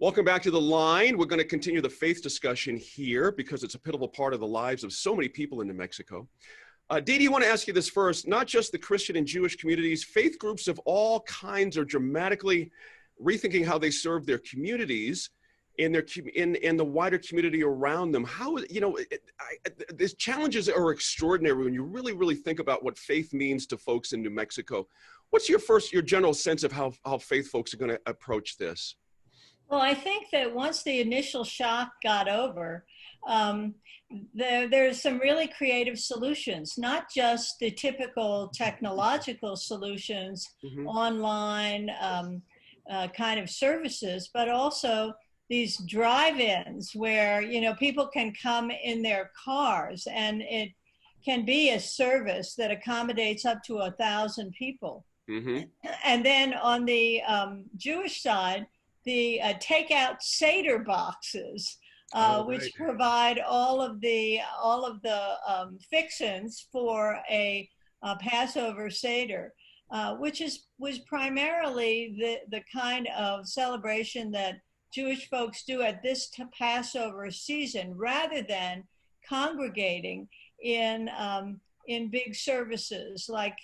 Welcome back to The Line. We're going to continue the faith discussion here because it's a pivotal part of the lives of so many people in New Mexico. Dee Dee, I want to ask you this first. Not just the Christian and Jewish communities, faith groups of all kinds are dramatically rethinking how they serve their communities and the wider community around them. How, these challenges are extraordinary when you really think about what faith means to folks in New Mexico. What's your general sense of how faith folks are going to approach this? Well, I think that once the initial shock got over, there's some really creative solutions, not just the typical technological solutions, online kind of services, but also these drive-ins where, people can come in their cars and it can be a service that accommodates up to 1,000 people. And then on the Jewish side, the takeout Seder boxes, which provide all of the fixins for a Passover Seder, which was primarily the kind of celebration that Jewish folks do at this Passover season, rather than congregating in big services like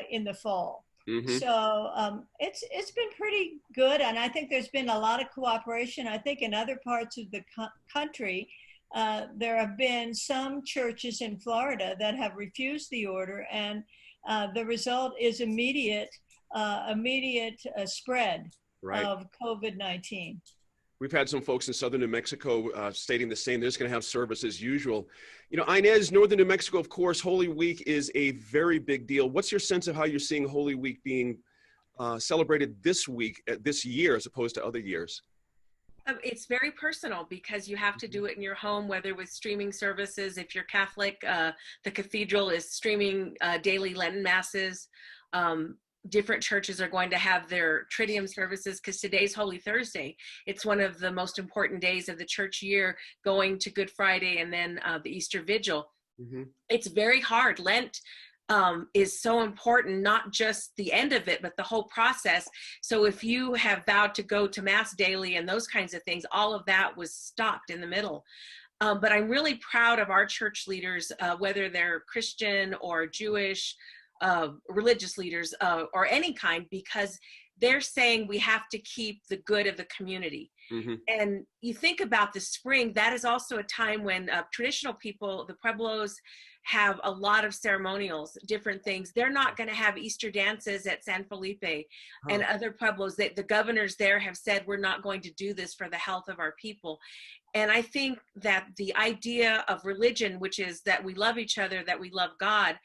in the fall. So it's been pretty good, and I think there's been a lot of cooperation. I think in other parts of the country, there have been some churches in Florida that have refused the order, and the result is immediate spread of COVID-19. We've had some folks in southern New Mexico stating the same. They're just going to have service as usual. Inez, northern New Mexico, of course, Holy Week is a very big deal. What's your sense of how you're seeing Holy Week being celebrated this year, as opposed to other years? It's very personal because you have to do it in your home, whether with streaming services. If you're Catholic, the cathedral is streaming daily Lenten masses. Different churches are going to have their Triduum services because today's Holy Thursday. It's one of the most important days of the church year, going to Good Friday and then the Easter Vigil. It's very hard. Lent is so important, not just the end of it, but the whole process. So if you have vowed to go to Mass daily and those kinds of things, all of that was stopped in the middle. But I'm really proud of our church leaders, whether they're Christian or Jewish, religious leaders or any kind, because they're saying we have to keep the good of the community. And you think about the spring, that is also a time when traditional people, the Pueblos, have a lot of ceremonials, different things. They're not going to have Easter dances at San Felipe and other Pueblos. The governors there have said, we're not going to do this for the health of our people. And I think that the idea of religion, which is that we love each other, that we love God,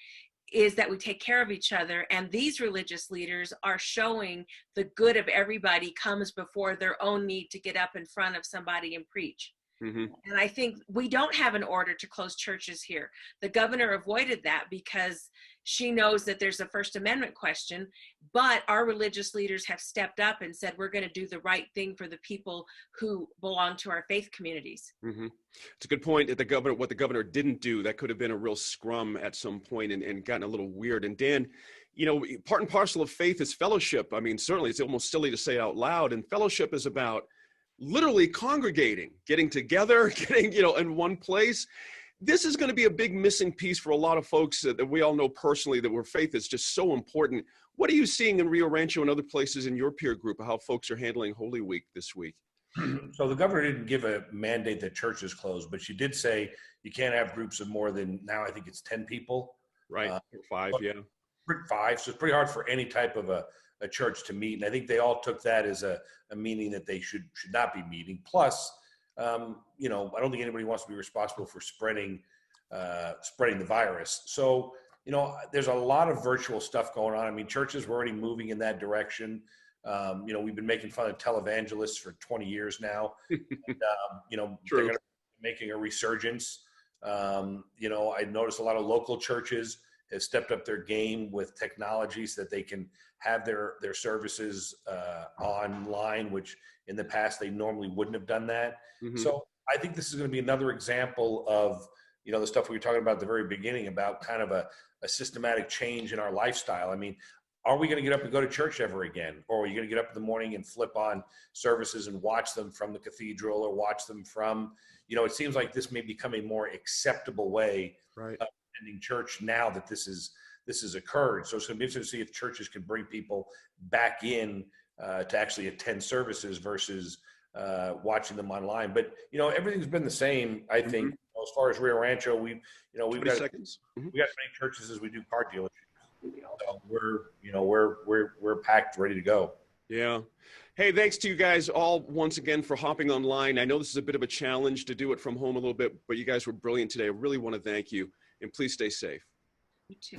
is that we take care of each other. And these religious leaders are showing the good of everybody comes before their own need to get up in front of somebody and preach. And I think we don't have an order to close churches here. The governor avoided that because she knows that there's a First Amendment question, but our religious leaders have stepped up and said, we're going to do the right thing for the people who belong to our faith communities. It's a good point that what the governor didn't do, that could have been a real scrum at some point and gotten a little weird. And Dan, part and parcel of faith is fellowship. I mean, certainly it's almost silly to say out loud, and fellowship is about literally congregating, getting together, in one place. This is going to be a big missing piece for a lot of folks that we all know personally, that where faith is just so important. What are you seeing in Rio Rancho and other places in your peer group of how folks are handling Holy Week this week? So the governor didn't give a mandate that churches close, but she did say you can't have groups of more than, now I think it's 10 people. Right, 5, yeah. 5, so it's pretty hard for any type of a church to meet. And I think they all took that as a meaning that they should not be meeting. Plus, I don't think anybody wants to be responsible for spreading the virus. So, there's a lot of virtual stuff going on. I mean, churches were already moving in that direction. We've been making fun of televangelists for 20 years now. And, they're going to be making a resurgence. I noticed a lot of local churches have stepped up their game with technology so that they can have their services online, which in the past they normally wouldn't have done that. So I think this is going to be another example of, the stuff we were talking about at the very beginning about kind of a systematic change in our lifestyle. I mean, are we going to get up and go to church ever again? Or are you going to get up in the morning and flip on services and watch them from the cathedral or watch them from, it seems like this may become a more acceptable way Right. of attending church now that this has occurred. So it's going to be interesting to see if churches can bring people back in to actually attend services versus watching them online. But, everything's been the same, I think, as far as Rio Rancho. We've 20 got seconds. Mhm. we got as many churches as we do car dealerships. So we're packed, ready to go. Yeah. Hey, thanks to you guys all once again for hopping online. I know this is a bit of a challenge to do it from home a little bit, but you guys were brilliant today. I really want to thank you, and please stay safe. You too.